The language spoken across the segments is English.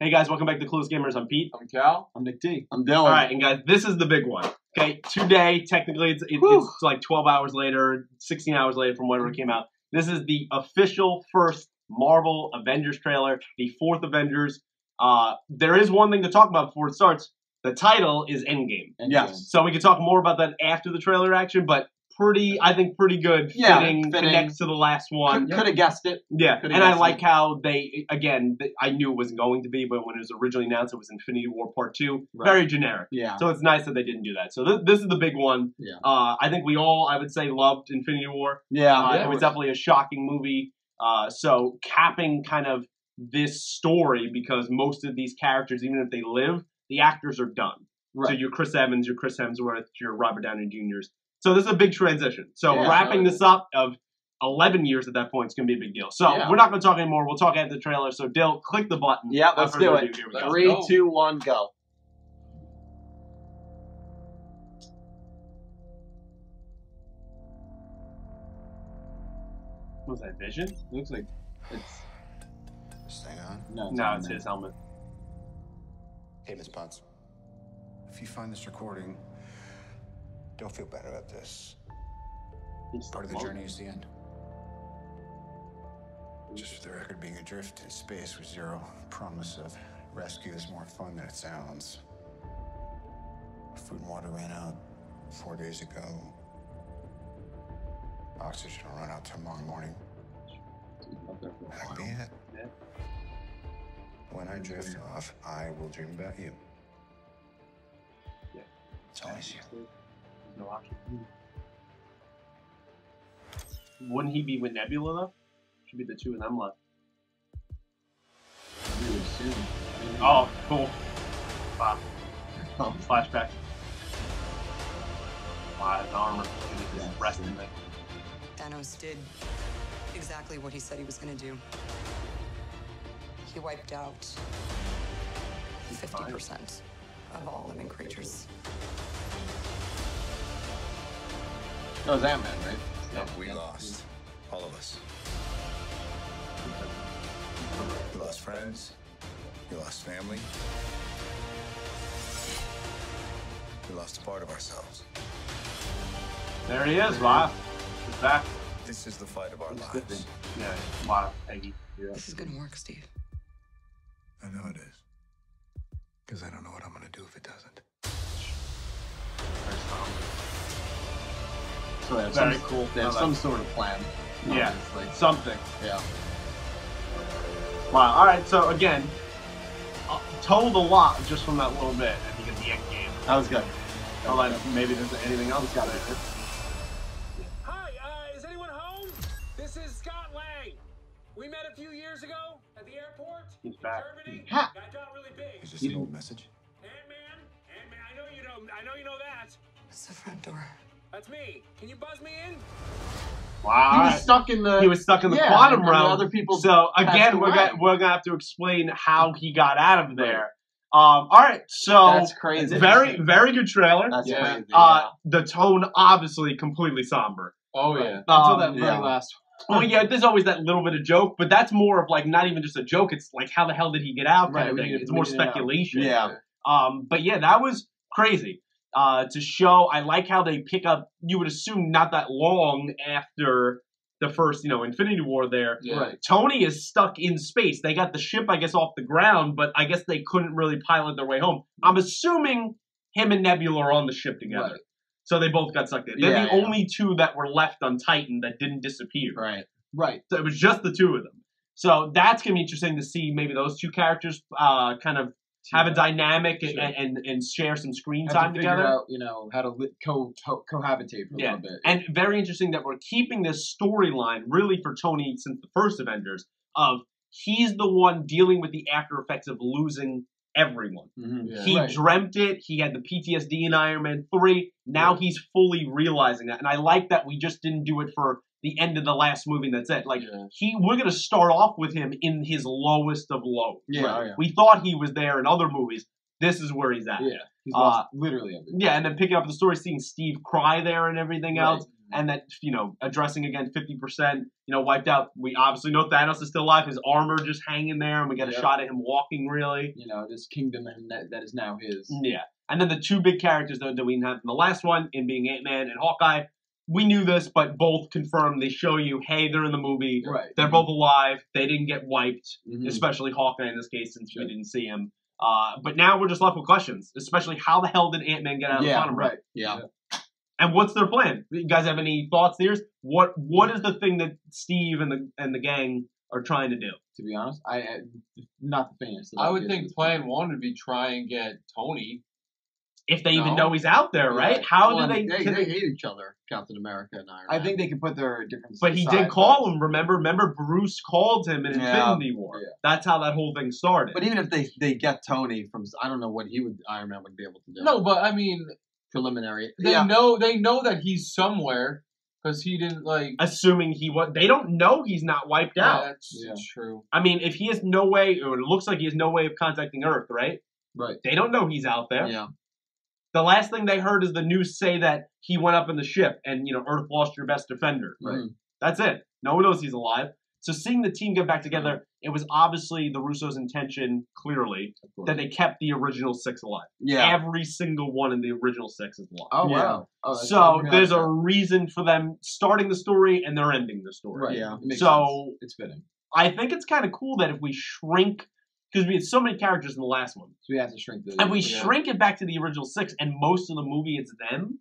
Hey guys, welcome back to Clueless Gamers. I'm Pete. I'm Cal. I'm Nick D. I'm Dylan. All right, and guys, this is the big one. Okay, today, technically, it's like 12 hours later, 16 hours later from whenever it came out. This is the official first Marvel Avengers trailer, the fourth Avengers. There is one thing to talk about before it starts. The title is Endgame. Yes. So we can talk more about that after the trailer action, but I think pretty good. Fitting. Connects to the last one. Could have guessed it. Yeah, and I like how they, again, I knew it wasn't going to be, but when it was originally announced, it was Infinity War Part 2. Right. Very generic. Yeah. So it's nice that they didn't do that. So this is the big one. Yeah. I think we all, I would say, loved Infinity War. Yeah. It was definitely a shocking movie. So capping kind of this story, because most of these characters, even if they live, the actors are done. Right. So you're Chris Evans, you're Chris Hemsworth, you're Robert Downey Jr.'s. So this is a big transition. So wrapping this up of 11 years at that point is going to be a big deal. So we're not going to talk anymore. We'll talk after the trailer. So Dill, click the button. Yeah, let's do it. 3, 2, 1, go. Was that Vision? Looks like it's... This thing on? No, it's his helmet. Hey, Miss Potts. If you find this recording, don't feel bad about this. Part of the journey is the end. Just for the record, being adrift in space with zero promise of rescue is more fun than it sounds. Food and water ran out 4 days ago. Oxygen will run out tomorrow morning. That'll be it. Yeah. When I drift off, I will dream about you. Yeah. It's always you. No option. Wouldn't he be with Nebula though? Should be the two of them left. really soon. Oh, cool. Wow. Flashback. Wow, his armor. He's just resting there. Thanos did exactly what he said he was going to do. He wiped out 50% of all living creatures. That was Ant-Man, right? No, we lost. All of us. We lost friends. We lost family. We lost a part of ourselves. There he is, wow. He's back. This is the fight of our lives. Yeah, wow, Peggy. Yeah. This is going to work, Steve. I know it is. Because I don't know what I'm going to do if it doesn't. So they have Very some, cool. They have some sort of plan. Yeah, obviously. something. Yeah. Wow, alright, so again, told a lot just from that little bit at the end game. That was good. Although maybe there's anything else got it. Hi, is anyone home? This is Scott Lang. We met a few years ago at the airport. He's back. Germany. Ha! I got really big. Is this an old message? Ant-Man, I know you know that. It's the front door. That's me. Can you buzz me in? Wow. He was stuck in the... quantum and realm. Other people so again, we're gonna have to explain how he got out of there. All right, so that's crazy. Very good trailer. That's crazy. The tone obviously completely somber. Oh yeah. Until that very last one. Well, yeah, there's always that little bit of joke, but that's more of like not even just a joke. It's like how the hell did he get out kind of thing. It's more speculation. Yeah. But yeah, that was crazy. To show, I like how they pick up. You would assume not that long after the first, Infinity War. There, Right. Tony is stuck in space. They got the ship, I guess, off the ground, but I guess they couldn't really pilot their way home. I'm assuming him and Nebula are on the ship together. Right. So they both got sucked in. They're the only two that were left on Titan that didn't disappear. Right. So it was just the two of them. So that's going to be interesting to see maybe those two characters kind of have a dynamic and share some screen time together. Figure out, how to cohabitate for a little bit. And very interesting that we're keeping this storyline really for Tony since the first Avengers of he's the one dealing with the after effects of losing everyone. Mm-hmm. Yeah. He dreamt it. He had the PTSD in Iron Man 3. Now he's fully realizing that. And I like that we just didn't do it for the end of the last movie and that's it. Like, we're going to start off with him in his lowest of lows. Yeah. We thought he was there in other movies. This is where he's at. Yeah. He's lost literally everything. Yeah, and then picking up the story, seeing Steve cry there and everything else. and that, addressing again 50%, wiped out. We obviously know Thanos is still alive. His armor just hanging there, and we get a shot at him walking, really. This kingdom that is now his. Yeah. And then the two big characters that we didn't have in the last one, in being Ant-Man and Hawkeye, we knew this, but both confirmed. They show you, hey, they're in the movie. Right. They're both alive. They didn't get wiped, especially Hawkeye in this case, since we didn't see him. But now we're just left with questions, especially how the hell did Ant-Man get out of the quantum realm? Yeah. And what's their plan? You guys have any thoughts there? What is the thing that Steve and the gang are trying to do? To be honest, I not the faintest. I would think plan one would be try and get Tony. If they even know he's out there, right? How do they? They hate each other, Captain America and Iron Man. I think they can put their differences. But he did call him. Remember, Bruce called him in Infinity War. Yeah. That's how that whole thing started. But even if they get Tony from, I don't know what Iron Man would be able to do. No, but I mean, preliminary. They know that he's somewhere because he didn't Assuming he was, they don't know he's not wiped out. That's true. I mean, if he has no way, or it looks like he has no way of contacting Earth, right? Right. They don't know he's out there. Yeah. The last thing they heard is the news say that he went up in the ship and, Earth lost your best defender. Right. That's it. No one knows he's alive. So seeing the team get back together, it was obviously the Russo's intention, clearly, that they kept the original 6 alive. Yeah. Every single one in the original 6 is alive. Oh, wow. Oh, so there's a reason for them starting the story and they're ending the story. Right. Yeah. So it's fitting. I think it's kind of cool that if we shrink, because we had so many characters in the last one. So we have to shrink the... And we shrink it back to the original 6, and most of the movie it's them.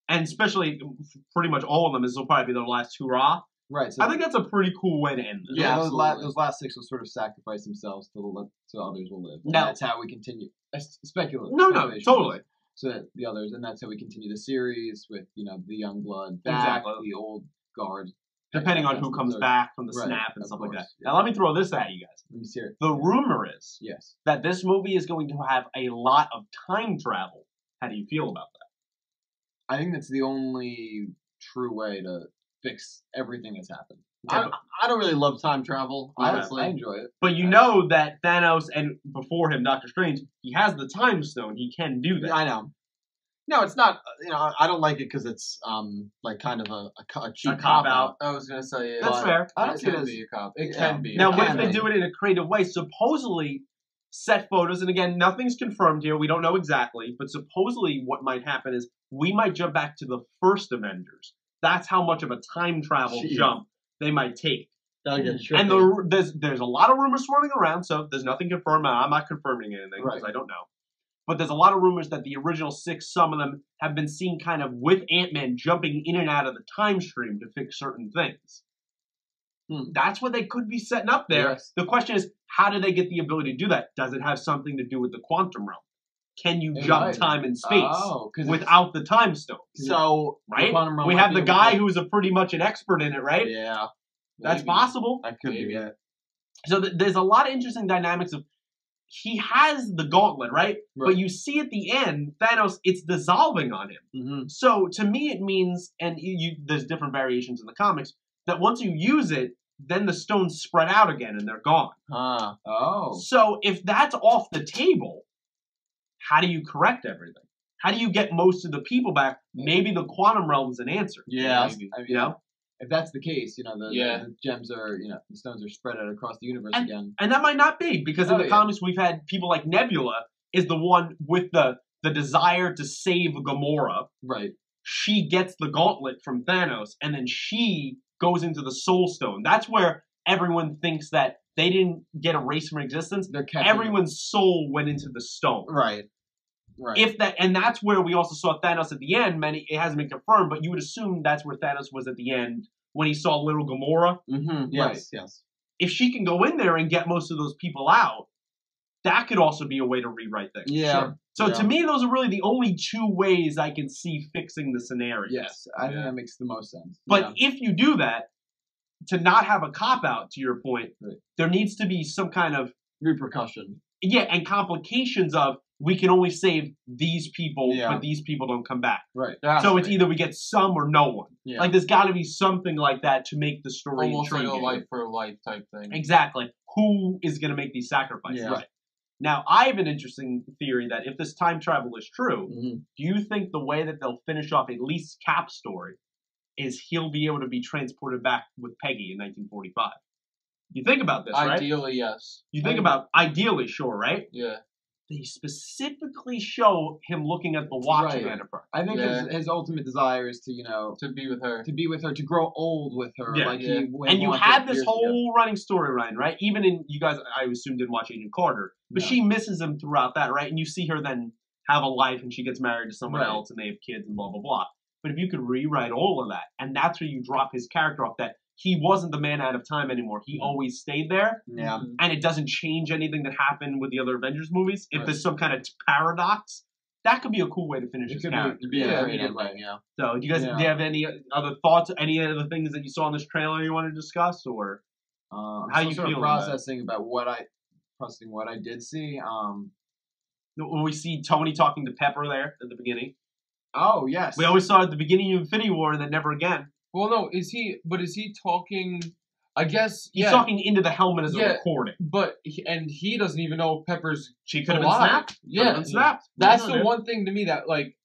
And especially, pretty much all of them, this will probably be their last hurrah. Right. So I think that's a pretty cool way to end this. Yeah, those last 6 will sort of sacrifice themselves so others will live. And that's how we continue. Speculative. No, totally. So that the others, and that's how we continue the series with, the young blood back, the old guard. Depending on who comes back from the snap and stuff like that. Yeah. Now, let me throw this at you guys. Let me hear it. The rumor is that this movie is going to have a lot of time travel. How do you feel about that? I think that's the only true way to fix everything that's happened. I don't really love time travel, honestly. I enjoy it. But you know that Thanos, and before him, Doctor Strange, he has the time stone. He can do that. Yeah, I know. No, it's not. I don't like it because it's kind of a cheap cop out. I was gonna say that's fair. I don't see it as a cop. It can be. Now, what if they do it in a creative way? Supposedly, set photos, and again, nothing's confirmed here. We don't know exactly, but supposedly, what might happen is we might jump back to the first Avengers. That's how much of a time travel jump they might take. And there's a lot of rumors swirling around, so there's nothing confirmed. I'm not confirming anything because I don't know. But there's a lot of rumors that the original 6, some of them have been seen kind of with Ant-Man jumping in and out of the time stream to fix certain things. That's what they could be setting up there. Yes. The question is, how do they get the ability to do that? Does it have something to do with the quantum realm? Can you jump time and space without the time stone? So, right? We have the guy who's pretty much an expert in it, right? Yeah. That's possible. That could be it. So there's a lot of interesting dynamics of he has the gauntlet, right? But you see at the end, Thanos, it's dissolving on him. So to me, it means, and there's different variations in the comics, that once you use it, then the stones spread out again and they're gone. So if that's off the table, how do you correct everything? How do you get most of the people back? Maybe the quantum realm is an answer. Yeah, if that's the case, the gems are, the stones are spread out across the universe again. And that might not be, because in the comics we've had people like Nebula is the one with the desire to save Gamora. Right. She gets the gauntlet from Thanos, and then she goes into the Soul Stone. That's where everyone thinks that they didn't get erased from existence. Everyone's soul went into the stone. Right. If that, and that's where we also saw Thanos at the end. It hasn't been confirmed, but you would assume that's where Thanos was at the end when he saw little Gamora. Yes. If she can go in there and get most of those people out, that could also be a way to rewrite things. Yeah. Sure. So to me, those are really the only 2 ways I can see fixing the scenario. Yes, I think that makes the most sense. But if you do that, to not have a cop-out, to your point, there needs to be some kind of repercussion. Yeah, and complications of, we can only save these people, but these people don't come back. Right. So it's either we get some or no one. Yeah. Like, there's got to be something like that to make the story almost like a life-for-life type thing. Exactly. Who is going to make these sacrifices? Yeah. Right. Now, I have an interesting theory that if this time travel is true, do you think the way that they'll finish off at least Cap's story is he'll be able to be transported back with Peggy in 1945. You think about this, right? Ideally, yes. You think about ideally, sure, right? Yeah. They specifically show him looking at the watch again. I think his ultimate desire is to, to be with her, to grow old with her. Yeah. Like and you had this whole running storyline, right? Even in you guys, I assume didn't watch Agent Carter, but she misses him throughout that, right? And you see her then have a life, and she gets married to someone else, and they have kids, and blah blah blah. But if you could rewrite all of that, and that's where you drop his character off, that he wasn't the man out of time anymore. He always stayed there. Yeah. And it doesn't change anything that happened with the other Avengers movies. If there's some kind of paradox, that could be a cool way to finish his character. So, do you guys do you have any other thoughts, any other things that you saw in this trailer you want to discuss, or how you feel processing about what I did see? When we see Tony talking to Pepper there at the beginning. Oh yes. We always saw it at the beginning of Infinity War, and then never again. Well, no, is he talking? I guess he's talking into the helmet as a recording. But he doesn't even know Pepper's. She could have been snapped. Yeah, snapped. That's the one thing to me that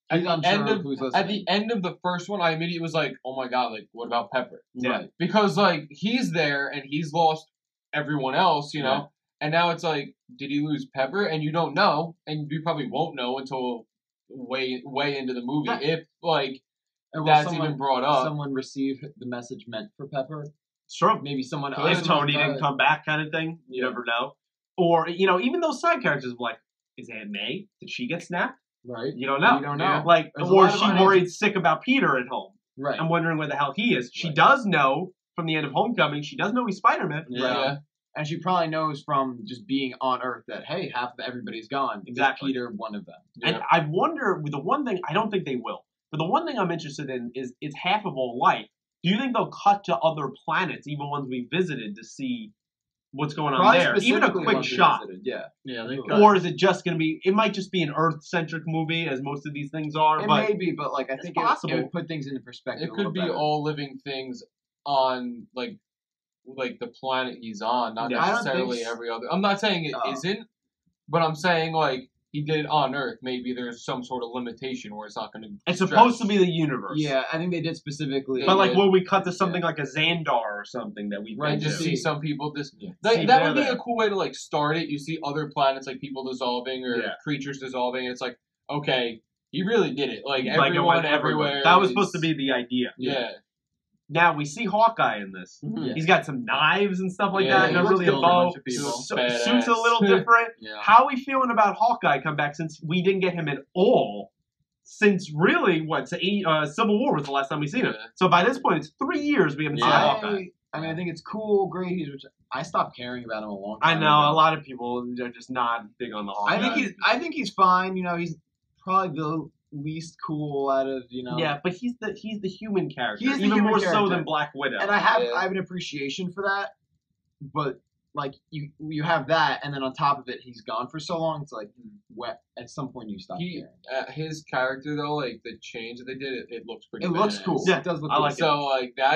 at the end of the first one, I immediately was like, oh my god, like what about Pepper? Yeah. Right. Because he's there and he's lost everyone else, you know, and now it's like, did he lose Pepper? And you don't know, and you probably won't know until way into the movie if that's even brought up. Someone received the message meant for Pepper. Sure. Maybe someone else. If Tony didn't come back kind of thing. You never know. Or, even those side characters like, is Aunt May? Did she get snapped? Right. You don't know. You don't know. Or she worried sick about Peter at home. Right. I'm wondering where the hell he is. She does know from the end of Homecoming, she does know he's Spider-Man. Yeah. And she probably knows from just being on Earth that, hey, half of everybody's gone. Exactly. Is Peter one of them? Yeah. And I wonder, the one thing, I don't think they will, but the one thing I'm interested in is it's half of all life. Do you think they'll cut to other planets, even ones we visited, to see what's going on there? Even a quick shot. Yeah. Or is it just going to be, it might just be an Earth-centric movie, as most of these things are. It may be, but I think it would put things into perspective. It could be all living things on, the planet he's on, not necessarily every other. I'm not saying it isn't, but I'm saying he did it on Earth. Maybe there's some sort of limitation where it's not going to. It's supposed to be the universe. Yeah, I think they did specifically. But will we cut to something like a Xandar or something that we just see some people that would be a cool way to start it. You see other planets people dissolving or creatures dissolving, and it's like, okay, he really did it. Everyone everywhere. That was supposed to be the idea. Yeah. Now we see Hawkeye in this. Mm-hmm. He's got some knives and stuff like that. Not really a bow. Suit's a little different. Yeah. How are we feeling about Hawkeye come back since we didn't get him at all? Since really, Civil War was the last time we seen him. So by this point, it's 3 years we haven't seen Hawkeye. I mean, I think it's cool, great. I stopped caring about him a long I time know ago. a lot of people are just not big on the Hawkeye. I think he's fine. He's probably the least cool out of Yeah, but he's the human character. He's the even human more character. so than Black Widow. And I have an appreciation for that, but you have that, and then on top of it, he's gone for so long. It's at some point you stop caring. His character though, the change that they did, it looks pretty. It looks cool. Yeah, it does look. I like cool.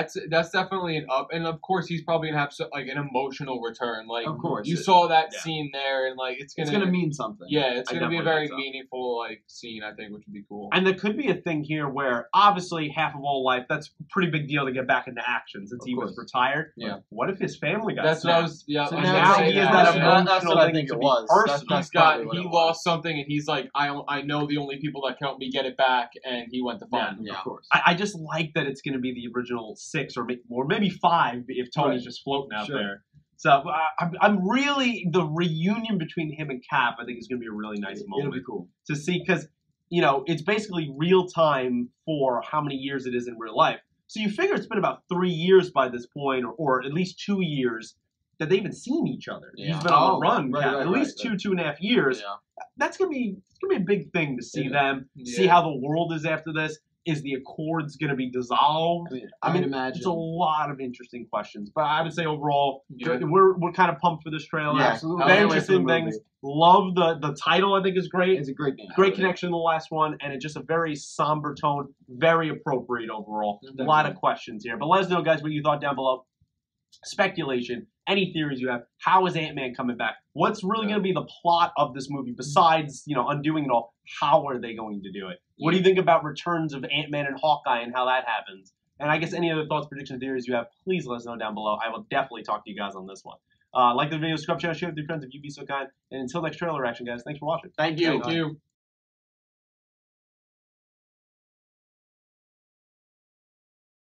So that's definitely an up, and of course he's probably gonna have an emotional return. Of course, you saw that scene there, and it's gonna mean something. Yeah, it's gonna be a very meaningful scene, I think, which would be cool. And there could be a thing here where obviously half of all life, that's a pretty big deal to get back into action since he was retired. Yeah. What if his family got That's snapped? what I was. Yeah. So now he is that emotional that's what I thing think to it be was. personal. He lost something, and he's like, I know the only people that can help me get it back, and he went to find them. Yeah, of course. I just like that it's going to be the original 6 or maybe 5 if Tony's just floating out there. So I'm really, the reunion between him and Cap, I think is going to be a really nice moment. It'll be cool to see, because it's basically real time for how many years it is in real life. So you figure it's been about 3 years by this point, or at least 2 years that they haven't seen each other. Yeah. He's been on the run, right, at least 2.5 years. Yeah. That's gonna be a big thing to see them, see how the world is after this. Is the Accords going to be dissolved? I mean, imagine. It's a lot of interesting questions, but I would say overall, we're kind of pumped for this trailer. Yeah, absolutely. Very interesting things. Love the title. I think is great. It's a great game. Great connection in the last one, and it's just a very somber tone. Very appropriate overall. A lot of questions here, but let us know, guys, what you thought down below. Speculation. Any theories you have? How is Ant-Man coming back? What's really going to be the plot of this movie besides, undoing it all? How are they going to do it? What do you think about returns of Ant-Man and Hawkeye and how that happens? And I guess any other thoughts, predictions, theories you have, please let us know down below. I will definitely talk to you guys on this one. Like the video, subscribe, share with your friends if you'd be so kind. And until next trailer reaction, guys, thanks for watching. Thank you. Thank you.